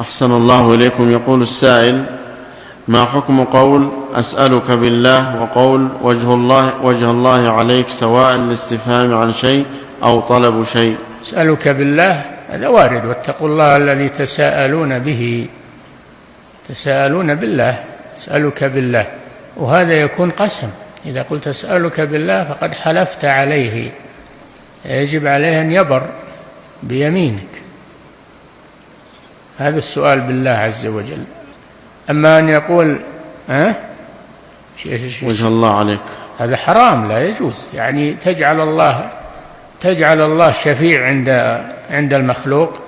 أحسن الله إليكم. يقول السائل: ما حكم قول أسألك بالله وقول وجه الله عليك سواء الاستفهام عن شيء أو طلب شيء؟ أسألك بالله هذا وارد: واتقوا الله الذي تساءلون به، تساءلون بالله، أسألك بالله، وهذا يكون قسم. إذا قلت أسألك بالله فقد حلفت عليه، يجب عليه أن يبر بيمينك. هذا السؤال بالله عز وجل. أما أن يقول وجه الله عليك، هذا حرام، لا يجوز. يعني تجعل الله شفيع عند المخلوق.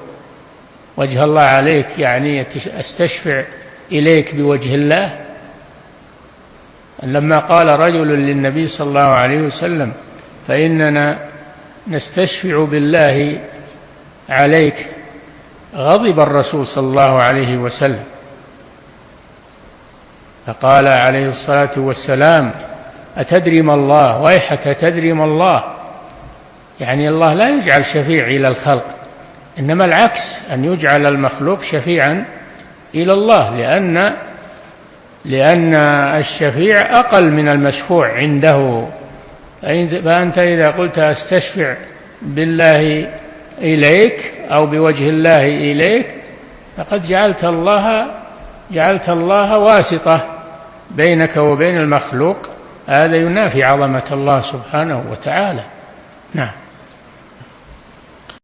وجه الله عليك يعني أستشفع إليك بوجه الله. لما قال رجل للنبي صلى الله عليه وسلم: فإننا نستشفع بالله عليك، غضب الرسول صلى الله عليه وسلم، فقال عليه الصلاة والسلام: أتدري ما الله؟ ويحك تدري ما الله؟ يعني الله لا يجعل شفيع إلى الخلق، إنما العكس، أن يجعل المخلوق شفيعا إلى الله، لأن الشفيع أقل من المشفوع عنده. فأنت إذا قلت أستشفع بالله إليك أو بوجه الله إليك فقد جعلت الله واسطة بينك وبين المخلوق. هذا ينافي عظمة الله سبحانه وتعالى. نعم.